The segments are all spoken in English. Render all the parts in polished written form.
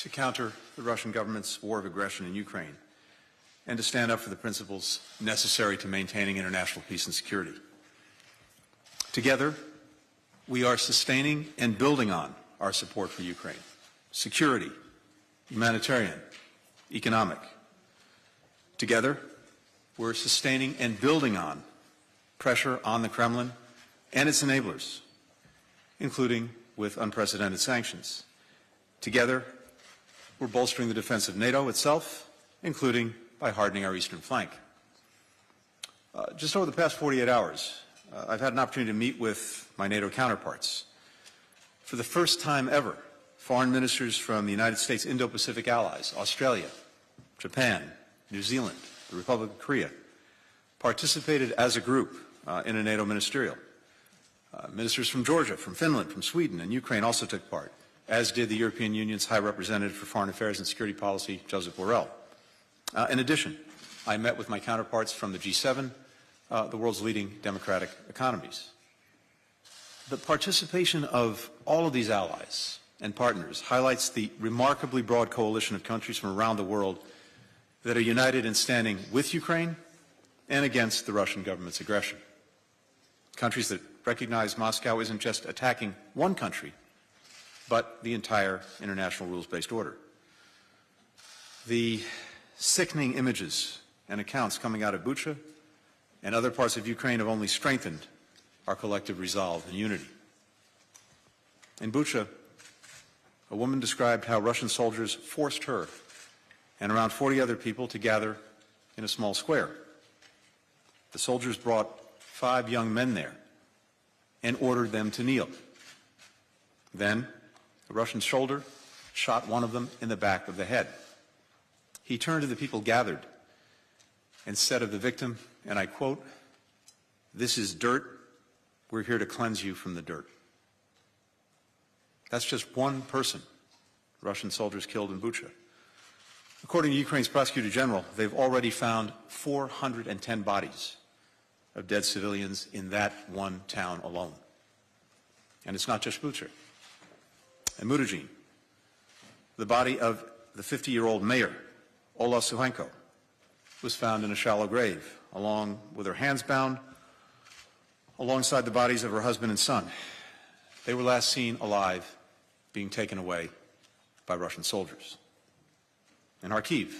to counter the Russian government's war of aggression in Ukraine and to stand up for the principles necessary to maintaining international peace and security. Together, we are sustaining and building on our support for Ukraine: security, humanitarian, economic. Together, we're sustaining and building on pressure on the Kremlin and its enablers, including with unprecedented sanctions. Together, we're bolstering the defense of NATO itself, including by hardening our eastern flank. Just over the past 48 hours, I've had an opportunity to meet with my NATO counterparts. For the first time ever, foreign ministers from the United States Indo-Pacific allies, Australia, Japan, New Zealand, the Republic of Korea, participated as a group in a NATO ministerial. Ministers from Georgia, from Finland, from Sweden, and Ukraine also took part, as did the European Union's High Representative for Foreign Affairs and Security Policy, Joseph Borrell. In addition, I met with my counterparts from the G7, the world's leading democratic economies. The participation of all of these allies and partners highlights the remarkably broad coalition of countries from around the world that are united in standing with Ukraine and against the Russian government's aggression. Countries that recognize Moscow isn't just attacking one country, but the entire international rules-based order. The sickening images and accounts coming out of Bucha and other parts of Ukraine have only strengthened our collective resolve and unity. In Bucha, a woman described how Russian soldiers forced her and around 40 other people to gather in a small square. The soldiers brought 5 young men there and ordered them to kneel. Then, a Russian soldier shot one of them in the back of the head. He turned to the people gathered and said of the victim, and I quote, "This is dirt. We're here to cleanse you from the dirt." That's just one person Russian soldiers killed in Bucha. According to Ukraine's Prosecutor General, they've already found 410 bodies of dead civilians in that one town alone. And it's not just Bucha. In Mudazhin, the body of the 50-year-old mayor, Ola Suhenko, was found in a shallow grave, along with her hands bound, alongside the bodies of her husband and son. They were last seen alive, being taken away by Russian soldiers. In Kharkiv,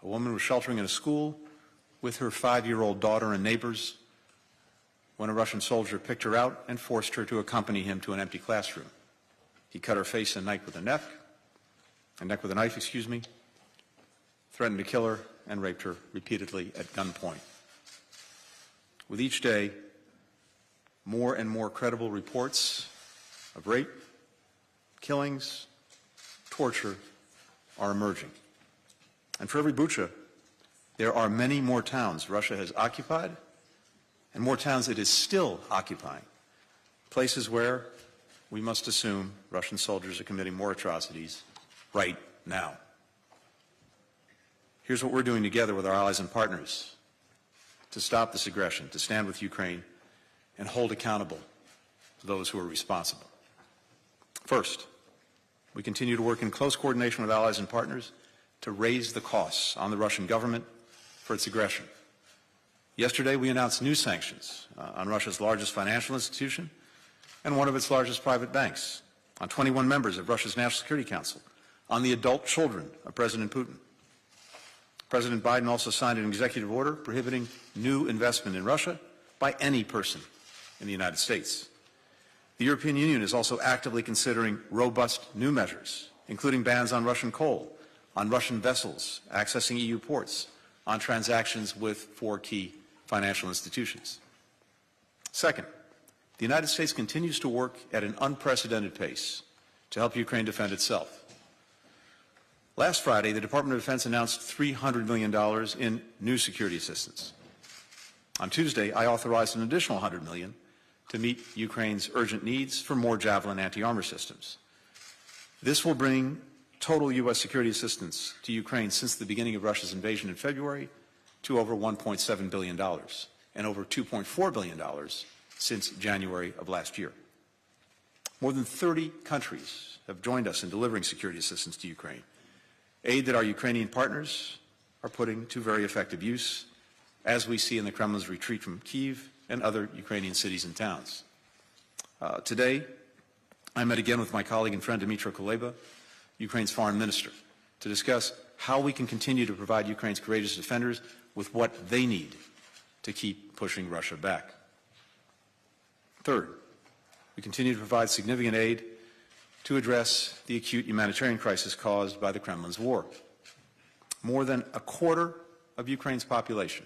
a woman was sheltering in a school with her 5-year-old daughter and neighbors when a Russian soldier picked her out and forced her to accompany him to an empty classroom. He cut her face and neck with a knife, threatened to kill her, and raped her repeatedly at gunpoint. With each day, more and more credible reports of rape, killings, torture are emerging. And for every Bucha, there are many more towns Russia has occupied and more towns it is still occupying, places where we must assume Russian soldiers are committing more atrocities right now. Here's what we're doing together with our allies and partners to stop this aggression, to stand with Ukraine, and hold accountable those who are responsible. First, we continue to work in close coordination with allies and partners to raise the costs on the Russian government for its aggression. Yesterday, we announced new sanctions on Russia's largest financial institution and one of its largest private banks, on 21 members of Russia's National Security Council, on the adult children of President Putin. President Biden also signed an executive order prohibiting new investment in Russia by any person in the United States. The European Union is also actively considering robust new measures, including bans on Russian coal, on Russian vessels accessing EU ports, on transactions with 4 key financial institutions. Second, the United States continues to work at an unprecedented pace to help Ukraine defend itself. Last Friday, the Department of Defense announced $300 million in new security assistance. On Tuesday, I authorized an additional $100 million to meet Ukraine's urgent needs for more Javelin anti-armor systems. This will bring total U.S. security assistance to Ukraine since the beginning of Russia's invasion in February to over $1.7 billion and over $2.4 billion since January of last year. More than 30 countries have joined us in delivering security assistance to Ukraine, aid that our Ukrainian partners are putting to very effective use, as we see in the Kremlin's retreat from Kyiv and other Ukrainian cities and towns. Today, I met again with my colleague and friend Dmytro Kuleba, Ukraine's foreign minister, to discuss how we can continue to provide Ukraine's courageous defenders with what they need to keep pushing Russia back. Third, we continue to provide significant aid to address the acute humanitarian crisis caused by the Kremlin's war. More than a quarter of Ukraine's population,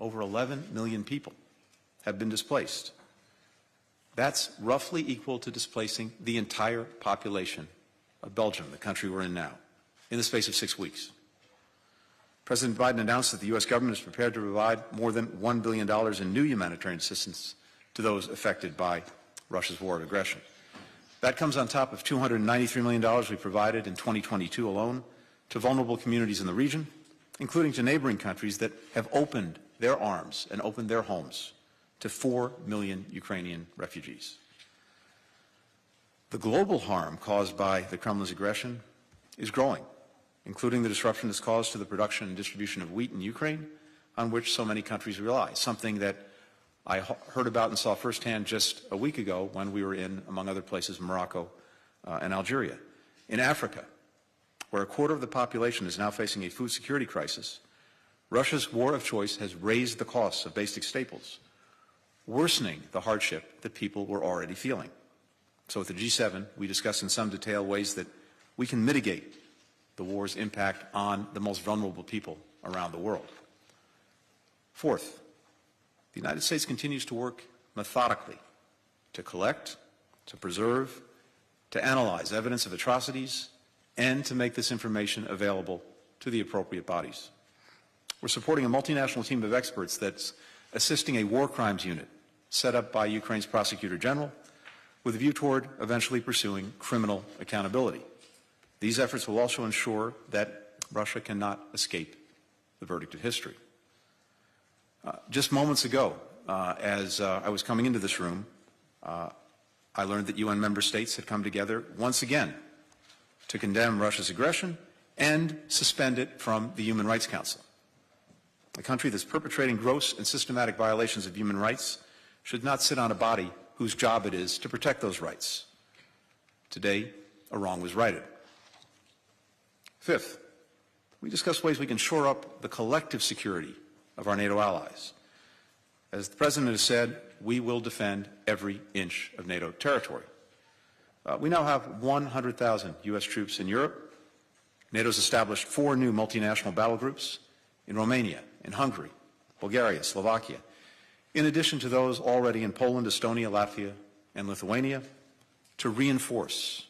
over 11 million people, have been displaced. That's roughly equal to displacing the entire population of Belgium, the country we're in now, in the space of 6 weeks. President Biden announced that the U.S. government is prepared to provide more than $1 billion in new humanitarian assistance to those affected by Russia's war of aggression. That comes on top of $293 million we provided in 2022 alone to vulnerable communities in the region, including to neighboring countries that have opened their arms and opened their homes to 4 million Ukrainian refugees. The global harm caused by the Kremlin's aggression is growing, including the disruption it's caused to the production and distribution of wheat in Ukraine, on which so many countries rely, something that I heard about and saw firsthand just a week ago when we were in, among other places, Morocco and Algeria. In Africa, where a quarter of the population is now facing a food security crisis, Russia's war of choice has raised the costs of basic staples, worsening the hardship that people were already feeling. So at the G7, we discussed in some detail ways that we can mitigate the war's impact on the most vulnerable people around the world. Fourth, the United States continues to work methodically to collect, to preserve, to analyze evidence of atrocities, and to make this information available to the appropriate bodies. We're supporting a multinational team of experts that's assisting a war crimes unit set up by Ukraine's Prosecutor General with a view toward eventually pursuing criminal accountability. These efforts will also ensure that Russia cannot escape the verdict of history. Just moments ago, as I was coming into this room, I learned that UN member states had come together once again to condemn Russia's aggression and suspend it from the Human Rights Council. A country that's perpetrating gross and systematic violations of human rights should not sit on a body whose job it is to protect those rights. Today, a wrong was righted. Fifth, we discussed ways we can shore up the collective security of our NATO allies. As the President has said, we will defend every inch of NATO territory. We now have 100,000 U.S. troops in Europe. NATO's established 4 new multinational battle groups in Romania, in Hungary, Bulgaria, Slovakia, in addition to those already in Poland, Estonia, Latvia, and Lithuania, to reinforce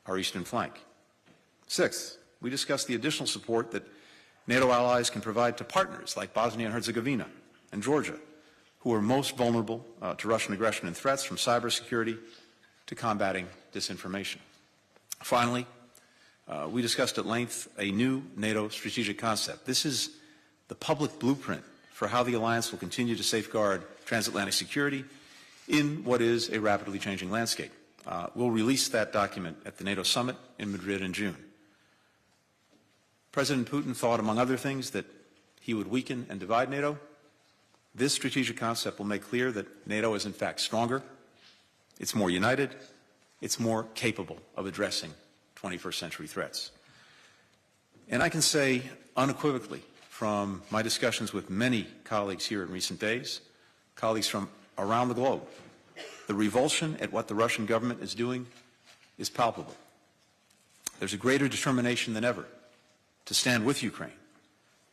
our eastern flank. Sixth, we discussed the additional support that NATO allies can provide to partners like Bosnia and Herzegovina and Georgia, who are most vulnerable to Russian aggression and threats, from cybersecurity to combating disinformation. Finally, we discussed at length a new NATO strategic concept. This is the public blueprint for how the alliance will continue to safeguard transatlantic security in what is a rapidly changing landscape. We'll release that document at the NATO summit in Madrid in June. President Putin thought, among other things, that he would weaken and divide NATO. This strategic concept will make clear that NATO is in fact stronger, it's more united, it's more capable of addressing 21st century threats. And I can say unequivocally from my discussions with many colleagues here in recent days, colleagues from around the globe, the revulsion at what the Russian government is doing is palpable. There's a greater determination than ever to stand with Ukraine,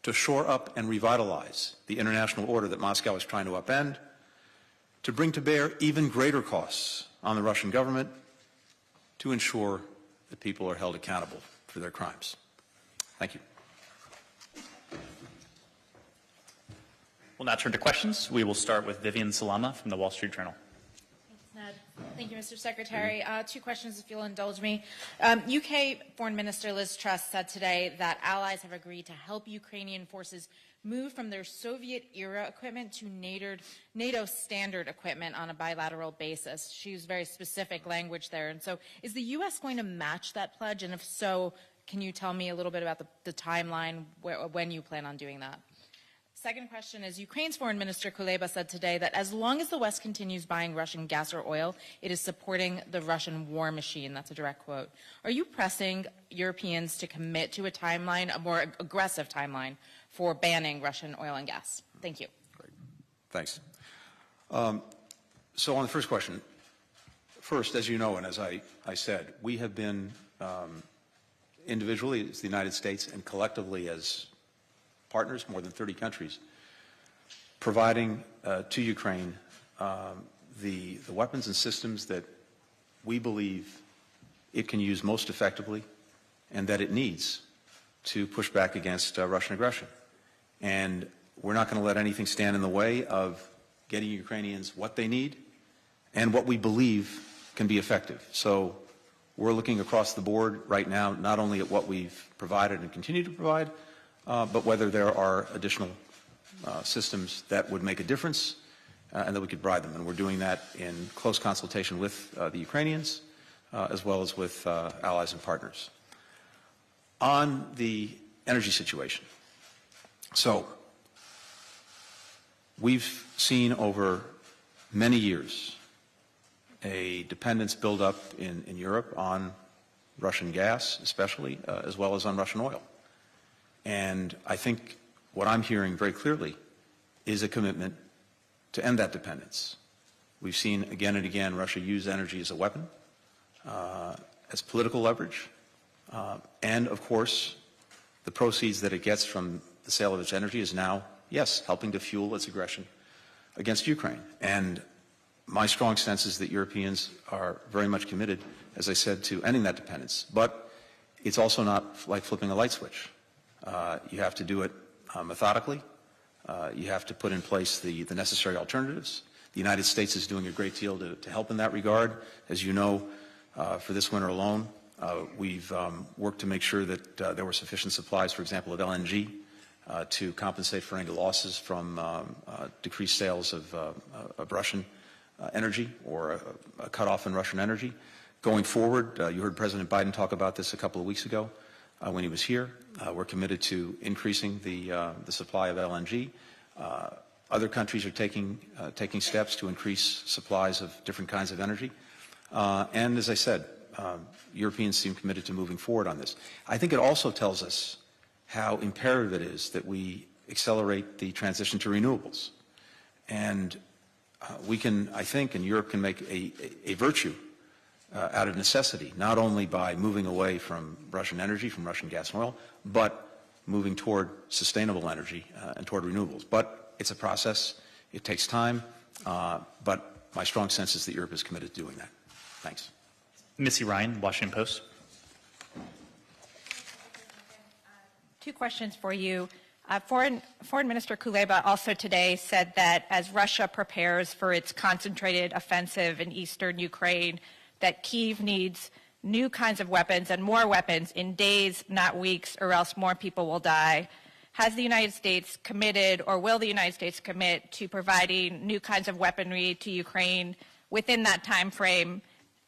to shore up and revitalize the international order that Moscow is trying to upend, to bring to bear even greater costs on the Russian government, to ensure that people are held accountable for their crimes. Thank you. We'll now turn to questions. We will start with Vivian Salama from the Wall Street Journal. Thanks, Ned. Thank you, Mr. Secretary. 2 questions, if you'll indulge me. UK Foreign Minister Liz Truss said today that allies have agreed to help Ukrainian forces moved from their Soviet-era equipment to NATO standard equipment on a bilateral basis. She used very specific language there. And so is the U.S. going to match that pledge? And if so, can you tell me a little bit about the timeline, when you plan on doing that? Second question is, Ukraine's Foreign Minister Kuleba said today that as long as the West continues buying Russian gas or oil, it is supporting the Russian war machine. That's a direct quote. Are you pressing Europeans to commit to a timeline, a more aggressive timeline, for banning Russian oil and gas? Thank you. Great. Thanks. So on the first question, first, as you know, and as I said, we have been individually as the United States and collectively as partners, more than 30 countries, providing to Ukraine the weapons and systems that we believe it can use most effectively and that it needs to push back against Russian aggression. And we're not going to let anything stand in the way of getting Ukrainians what they need and what we believe can be effective. So we're looking across the board right now, not only at what we've provided and continue to provide, but whether there are additional systems that would make a difference and that we could provide them. And we're doing that in close consultation with the Ukrainians as well as with allies and partners. On the energy situation, so we've seen over many years a dependence build up in Europe on Russian gas, especially, as well as on Russian oil. And I think what I'm hearing very clearly is a commitment to end that dependence. We've seen again and again Russia use energy as a weapon, as political leverage, and of course the proceeds that it gets from the sale of its energy is now, yes, helping to fuel its aggression against Ukraine. And my strong sense is that Europeans are very much committed, as I said, to ending that dependence. But it's also not like flipping a light switch. You have to do it methodically. You have to put in place the necessary alternatives. The United States is doing a great deal to help in that regard. As you know, for this winter alone, we've worked to make sure that there were sufficient supplies, for example, of LNG to compensate for any losses from decreased sales of Russian energy or a cutoff in Russian energy. Going forward, you heard President Biden talk about this a couple of weeks ago when he was here. We're committed to increasing the supply of LNG. Other countries are taking steps to increase supplies of different kinds of energy. And as I said, Europeans seem committed to moving forward on this. I think it also tells us how imperative it is that we accelerate the transition to renewables. And we can, I think, and Europe can make a virtue out of necessity, not only by moving away from Russian energy, from Russian gas and oil, but moving toward sustainable energy and toward renewables. But it's a process. It takes time. But my strong sense is that Europe is committed to doing that. Thanks. Missy Ryan, Washington Post. Two questions for you. Foreign Minister Kuleba also today said that as Russia prepares for its concentrated offensive in eastern Ukraine, that Kyiv needs new kinds of weapons and more weapons in days, not weeks, or else more people will die. Has the United States committed, or will the United States commit to providing new kinds of weaponry to Ukraine within that time frame?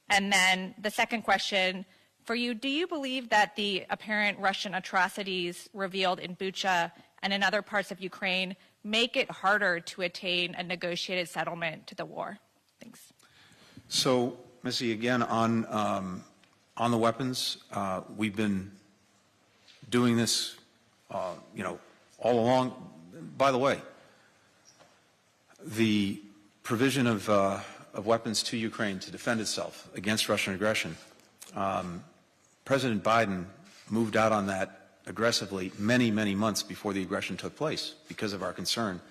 And then the second question for you, do you believe that the apparent Russian atrocities revealed in Bucha and in other parts of Ukraine make it harder to attain a negotiated settlement to the war? Thanks. So, Missy, again, on the weapons, we've been doing this, all along. By the way, the provision of weapons to Ukraine to defend itself against Russian aggression, President Biden moved out on that aggressively many, many months before the aggression took place because of our concern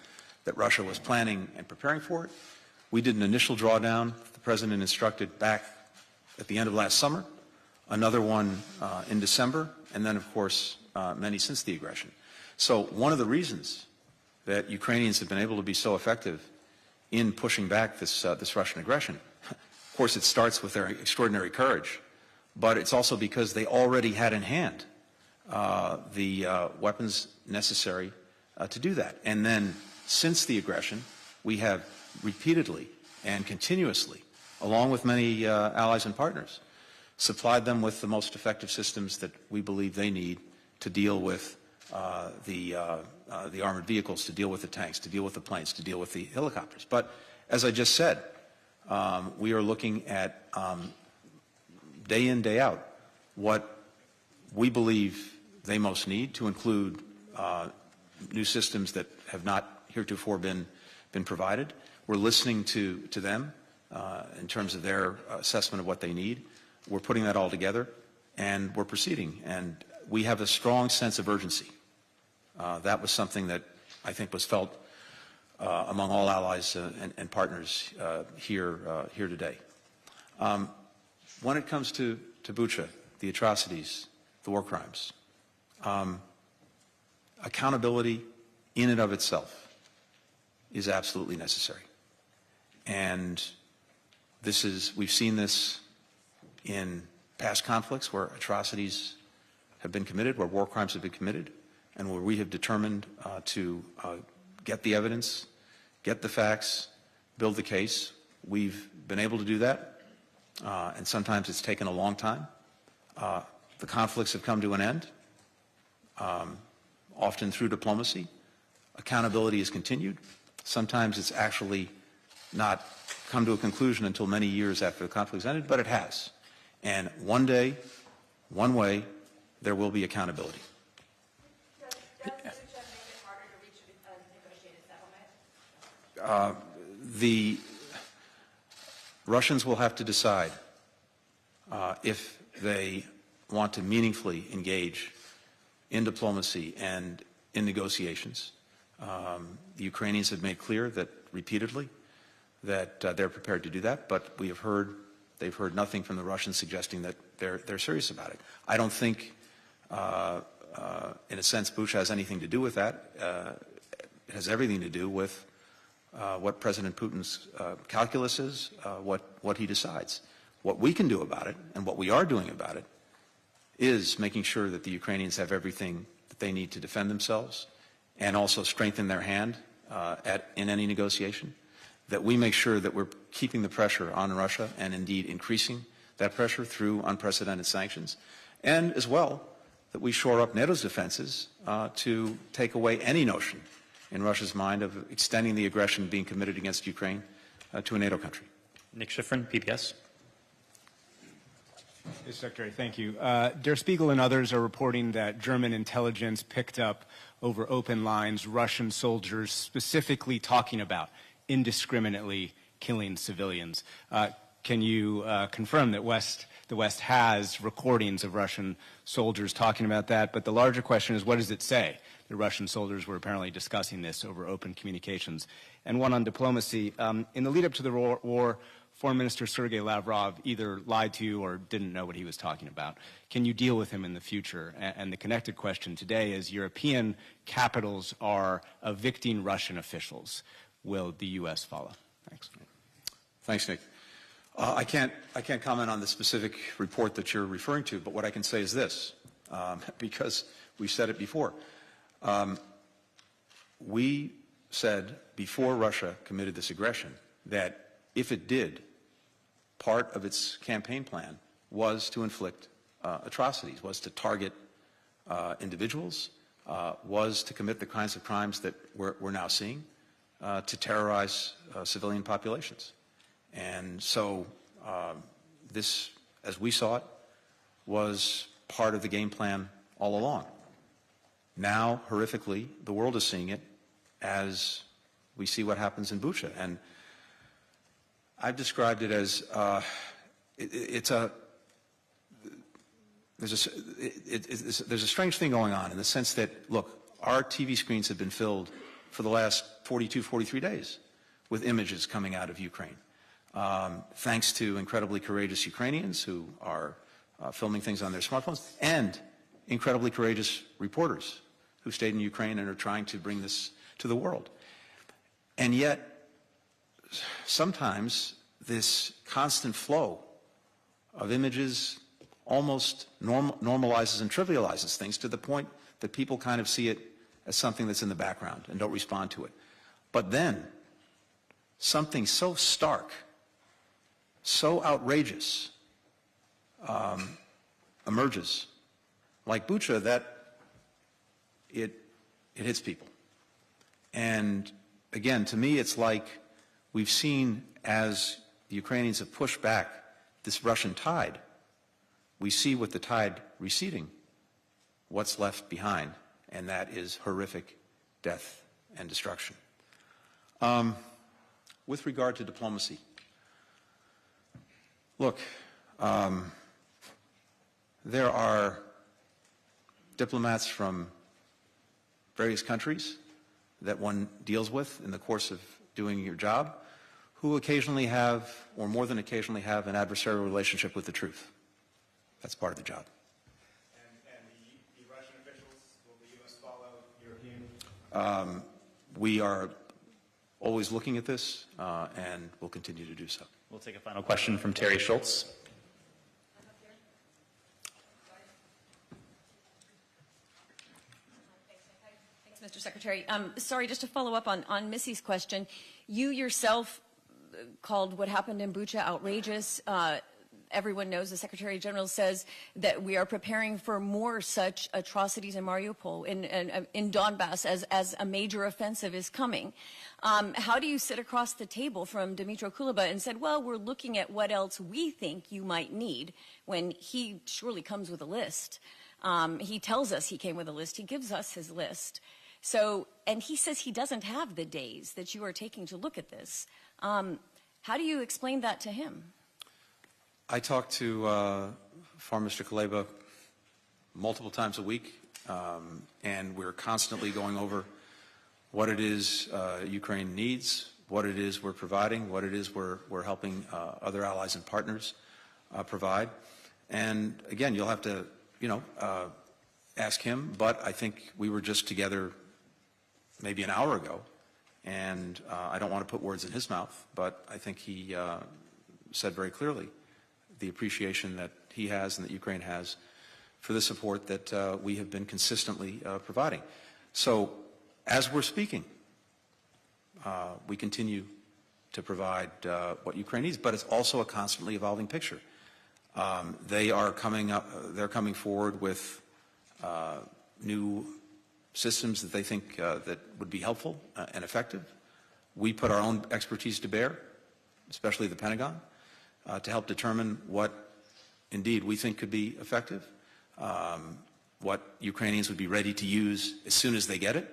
that Russia was planning and preparing for it. We did an initial drawdown. The President instructed back at the end of last summer, another one in December, and then, of course, many since the aggression. So one of the reasons that Ukrainians have been able to be so effective in pushing back this Russian aggression, of course, it starts with their extraordinary courage, but it's also because they already had in hand the weapons necessary to do that. And then since the aggression, we have repeatedly and continuously, along with many allies and partners, supplied them with the most effective systems that we believe they need to deal with the armored vehicles, to deal with the tanks, to deal with the planes, to deal with the helicopters. But as I just said, we are looking at day in, day out what we believe they most need, to include new systems that have not heretofore been provided. We're listening to them in terms of their assessment of what they need. We're putting that all together, and we're proceeding. And we have a strong sense of urgency. That was something that I think was felt among all allies and partners here today. When it comes to Bucha, the atrocities, the war crimes, accountability in and of itself is absolutely necessary. And we've seen this in past conflicts where atrocities have been committed, where war crimes have been committed, and where we have determined to get the evidence, get the facts, build the case. We've been able to do that, and sometimes it's taken a long time. The conflicts have come to an end, often through diplomacy. Accountability is continued. Sometimes it's actually not come to a conclusion until many years after the conflict has ended, but it has. And one day, one way, there will be accountability. Does Bucha make it harder to reach a negotiated settlement? The Russians will have to decide if they want to meaningfully engage in diplomacy and in negotiations. The Ukrainians have made clear that repeatedly that they're prepared to do that, but they've heard nothing from the Russians suggesting that they're serious about it. I don't think, in a sense, Bucha has anything to do with that. It has everything to do with what President Putin's calculus is, what he decides. What we can do about it, and what we are doing about it, is making sure that the Ukrainians have everything that they need to defend themselves and also strengthen their hand in any negotiation, that we make sure that we're keeping the pressure on Russia and indeed increasing that pressure through unprecedented sanctions, and as well that we shore up NATO's defenses to take away any notion in Russia's mind of extending the aggression being committed against Ukraine to a NATO country. Nick Schifrin, PBS. Yes, Secretary, thank you. Der Spiegel and others are reporting that German intelligence picked up over open lines Russian soldiers specifically talking about indiscriminately killing civilians. Can you confirm that the West has recordings of Russian soldiers talking about that? But the larger question is, what does it say? The Russian soldiers were apparently discussing this over open communications. And one on diplomacy. In the lead up to the war, Foreign Minister Sergei Lavrov either lied to you or didn't know what he was talking about. Can you deal with him in the future? And the connected question today is, European capitals are evicting Russian officials. Will the U.S. follow? Thanks. Thanks, Nick. I can't comment on the specific report that you're referring to, but what I can say is this, because we've said it before. We said before Russia committed this aggression that if it did, part of its campaign plan was to inflict atrocities, was to target individuals, was to commit the kinds of crimes that we're now seeing, to terrorize civilian populations. And so this, as we saw it, was part of the game plan all along. Now, horrifically, the world is seeing it as we see what happens in Bucha. And I've described it as there's a strange thing going on in the sense that, look, our TV screens have been filled for the last 42, 43 days with images coming out of Ukraine. Thanks to incredibly courageous Ukrainians who are filming things on their smartphones, and incredibly courageous reporters who stayed in Ukraine and are trying to bring this to the world. And yet, sometimes this constant flow of images almost normalizes and trivializes things to the point that people kind of see it as something that's in the background and don't respond to it. But then, something so stark, so outrageous emerges, like Bucha, that it hits people. And again, to me, it's like we've seen as the Ukrainians have pushed back this Russian tide, we see with the tide receding what's left behind, and that is horrific death and destruction. With regard to diplomacy, look, there are diplomats from various countries that one deals with in the course of doing your job who occasionally have, or more than occasionally have, an adversarial relationship with the truth. That's part of the job. And the Russian officials, will the U.S. follow European? We are always looking at this, and we'll continue to do so. We'll take a final question from Terry Schultz. Thanks, Mr. Secretary. Sorry, just to follow up on Missy's question, you yourself called what happened in Bucha outrageous. Everyone knows the Secretary General says that we are preparing for more such atrocities in Mariupol, in Donbass, as a major offensive is coming. How do you sit across the table from Dmytro Kuleba and said, well, we're looking at what else we think you might need, when he surely comes with a list? He tells us he came with a list. He gives us his list. So, and he says he doesn't have the days that you are taking to look at this. How do you explain that to him? I talk to former Mr. Kuleba multiple times a week, and we're constantly going over what it is Ukraine needs, what it is we're providing, what it is we're helping other allies and partners provide. And again, you'll have to, ask him, but I think we were just together maybe an hour ago, and I don't want to put words in his mouth, but I think he said very clearly the appreciation that he has and that Ukraine has for the support that we have been consistently providing. So as we're speaking, we continue to provide what Ukraine needs, but it's also a constantly evolving picture. They're coming forward with new systems that they think that would be helpful and effective. We put our own expertise to bear, especially the Pentagon, to help determine what indeed we think could be effective, what Ukrainians would be ready to use as soon as they get it,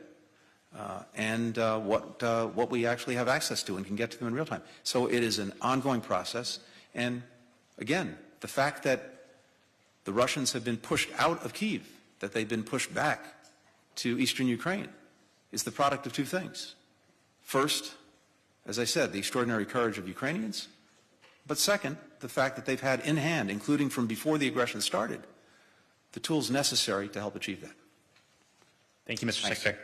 and what we actually have access to and can get to them in real time. So it is an ongoing process. And again, the fact that the Russians have been pushed out of Kyiv, that they've been pushed back to eastern Ukraine, is the product of two things. First, as I said, the extraordinary courage of Ukrainians. But second, the fact that they've had in hand, including from before the aggression started, the tools necessary to help achieve that. Thank you, Mr. Secretary.